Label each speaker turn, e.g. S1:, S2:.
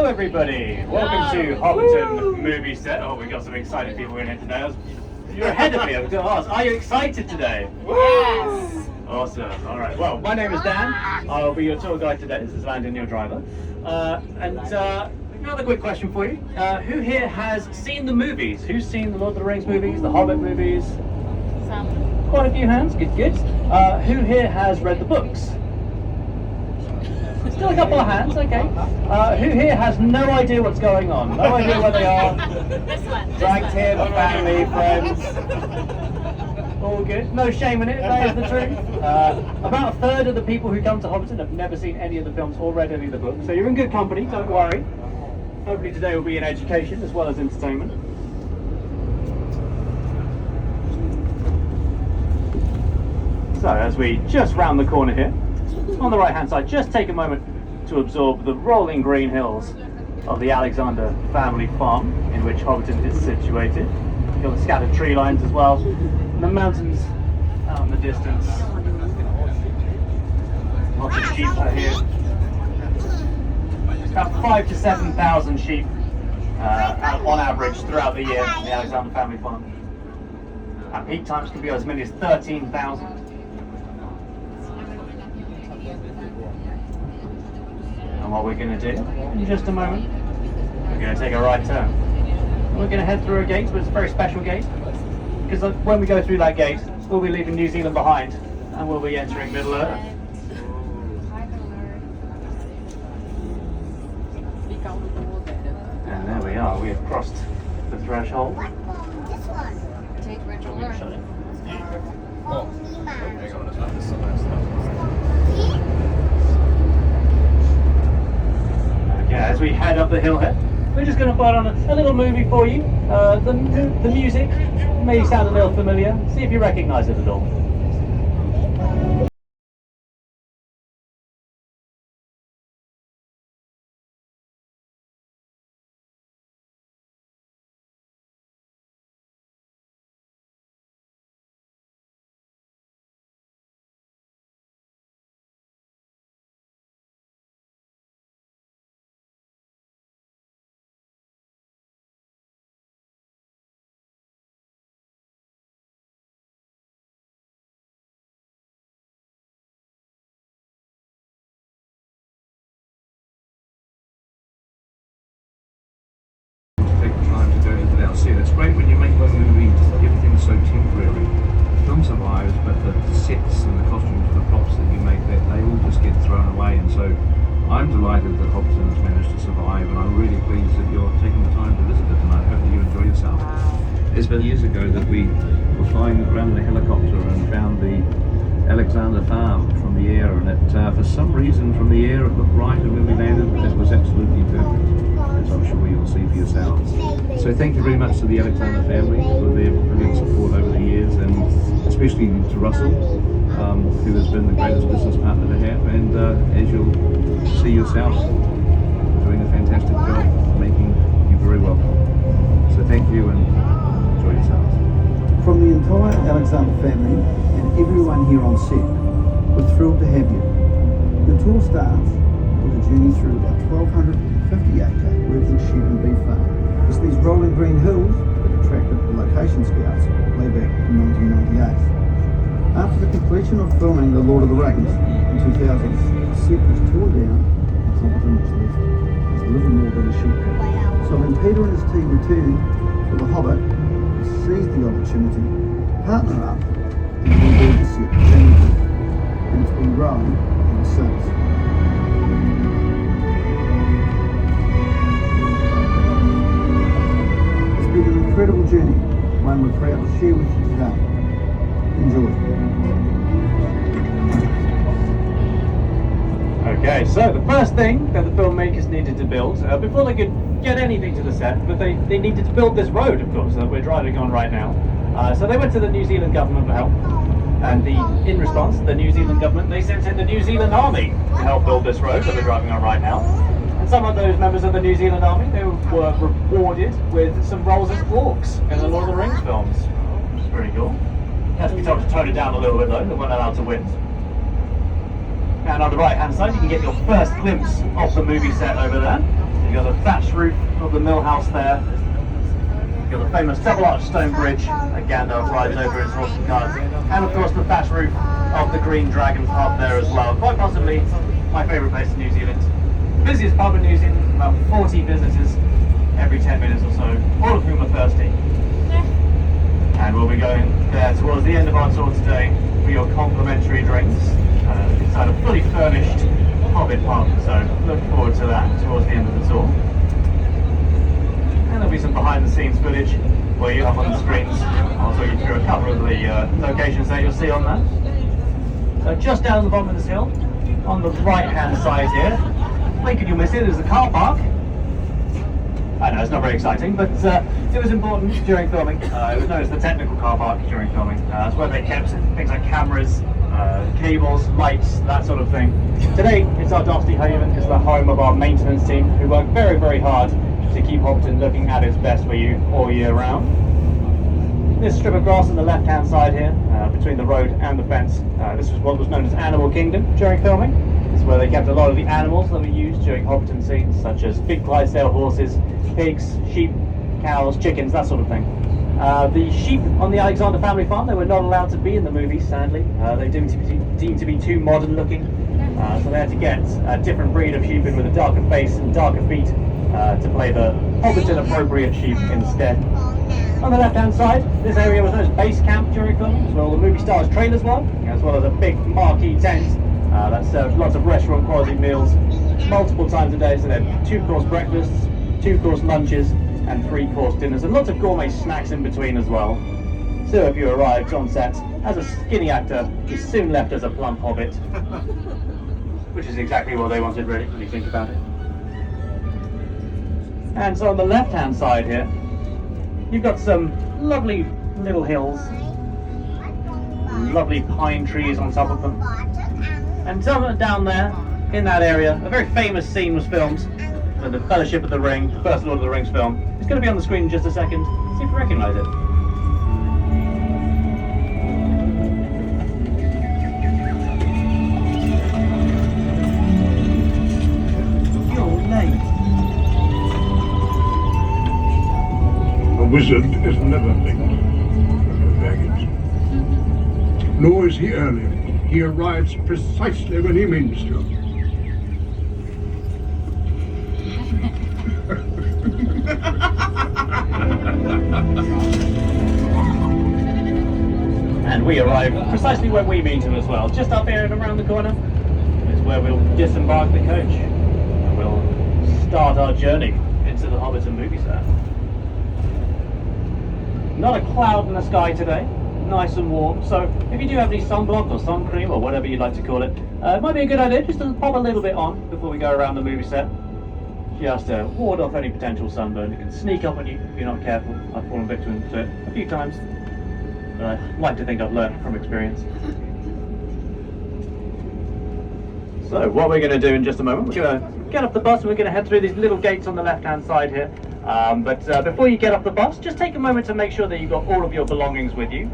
S1: everybody, welcome to Hobbiton movie set. Oh, we've got some excited people in here today. You're ahead of me. I was going to ask, are you excited today?
S2: Yes!
S1: Awesome. All right. Well, my name is Dan. I'll be your tour guide today. This is Landon, your driver. Another quick question for you. Who here has seen the movies? Who's seen the Lord of the Rings movies, the Hobbit movies?
S2: Some.
S1: Quite a few hands. Good, good. Who here has read the books? Still a couple of hands, okay. Who here has no idea what's going on? No idea where they are?
S2: This one.
S1: Dragged here by family, friends. All good. No shame in it, that is the truth. About a third of the people who come to Hobbiton have never seen any of the films or read any of the books, so you're in good company, don't worry. Hopefully today will be an education as well as entertainment. So as we just round the corner here, on the right hand side, just take a moment to absorb the rolling green hills of the Alexander family farm in which Hobbiton is situated. You've got the scattered tree lines as well, and the mountains out in the distance. Lots of sheep are here. About 5,000 to 7,000 sheep on average throughout the year in the Alexander family farm. At peak times can be as many as 13,000. And what we're going to do in just a moment, we're going to take a right turn. We're going to head through a gate, but it's a very special gate, because when we go through that gate, we'll be leaving New Zealand behind, and we'll be entering Middle Earth. And there we are, we have crossed the threshold.
S2: This one. Take retro learn.
S1: Okay, as we head up the hill here, we're just going to put on a little movie for you. The music may sound a little familiar. See if you recognise it at all.
S3: It's great when you make one movie, everything's so temporary. The film survives, but the sets and the costumes and the props that you make, they all just get thrown away. And so I'm delighted that Hobbiton has managed to survive, and I'm really pleased that you're taking the time to visit it, and I hope that you enjoy yourself. It's been years ago that we were flying around in a helicopter and found the Alexander farm from the air, and it, for some reason from the air it looked right, and when we landed it was absolutely perfect, as I'm sure you'll see for yourselves. So thank you very much to the Alexander family for their brilliant support over the years, and especially to Russell, who has been the greatest business partner to have, and as you'll see yourself, doing a fantastic job, making you very welcome. So thank you and enjoy yourselves.
S4: From the entire Alexander family and everyone here on set, we're thrilled to have you. The tour starts with a journey through our 1,250 acre working sheep and beef farm. It's these rolling green hills that attracted the location scouts way back in 1998. After the completion of filming The Lord of the Rings in 2000, the set was torn down and Hobbiton was left as little more than a sheep coop. So when Peter and his team returned for The Hobbit, seized the opportunity, partner up, and rebuild the set changes, and it's been growing ever since. It's been an incredible journey, one we're proud to share with you today. Enjoy.
S1: Okay, so the first thing that the filmmakers needed to build, before they could get anything to the set, but they needed to build this road, of course, that we're driving on right now. So they went to the New Zealand government for help, and in response, the New Zealand government, they sent in the New Zealand Army to help build this road that we're driving on right now. And some of those members of the New Zealand Army, they were rewarded with some roles as orcs in the Lord of the Rings films, which is pretty cool. Has to be told to tone it down a little bit though, they weren't allowed to win. And on the right hand side you can get your first glimpse of the movie set over there. You've got the thatched roof of the mill house there. You've got the famous double arch stone bridge that Gandalf rides over his horse and cart. And of course the thatched roof of the Green Dragon pub there as well. Quite possibly my favourite place in New Zealand. Busiest pub in New Zealand, about 40 visitors every 10 minutes or so, all of whom are thirsty. And we'll be going there towards the end of our tour today for your complimentary drinks inside a fully furnished Hobbit pub, so look forward to that towards the end of the tour. And there'll be some behind the scenes footage where you up on the screens. I'll talk you through a couple of the locations that you'll see on there. So just down the bottom of this hill, on the right hand side here, blinking you'll miss it, is the car park. I know it's not very exciting, but it was important during filming. It was known as the technical car park during filming. That's where they kept things like cameras, cables, lights, that sort of thing. Today, it's our dusty haven. It's the home of our maintenance team, who work very, very hard to keep Hobbiton looking at its best for you all year round. This strip of grass on the left-hand side here, between the road and the fence, this was what was known as Animal Kingdom during filming. It's where they kept a lot of the animals that we used during Hobbiton scenes, such as big Clydesdale horses, pigs, sheep, cows, chickens, that sort of thing. The sheep on the Alexander family farm, they were not allowed to be in the movie, sadly. They deemed to be too modern looking, so they had to get a different breed of sheep in with a darker face and darker feet to play the Hobbiton appropriate sheep instead. On the left hand side, this area was known as base camp during filming, as well the movie stars' trailers were, as well as a big marquee tent that served lots of restaurant quality meals multiple times a day. So they had 2-course breakfasts, 2-course lunches and 3-course dinners, and lots of gourmet snacks in between as well. So if you arrived on set as a skinny actor, you soon left as a plump hobbit, which is exactly what they wanted really when you think about it. And so on the left hand side here, you've got some lovely little hills, lovely pine trees on top of them. And down there, in that area, a very famous scene was filmed for the Fellowship of the Ring, the first Lord of the Rings film. It's going to be on the screen in just a second. See if you recognise it. Your name.
S5: A wizard is never late with baggage. Nor is he early. He arrives precisely when he means to.
S1: And we arrive precisely when we mean to as well. Just up here and around the corner is where we'll disembark the coach. And we'll start our journey into the Hobbiton movie set. Not a cloud in the sky today, nice and warm. So if you do have any sunblock or sun cream or whatever you'd like to call it, it might be a good idea just to pop a little bit on before we go around the movie set. Just to ward off any potential sunburn. It can sneak up on you if you're not careful. I've fallen victim to it a few times, but I like to think I've learned from experience. So what we're going to do in just a moment, we're going to get off the bus and we're going to head through these little gates on the left hand side here. But before you get off the bus, just take a moment to make sure that you've got all of your belongings with you.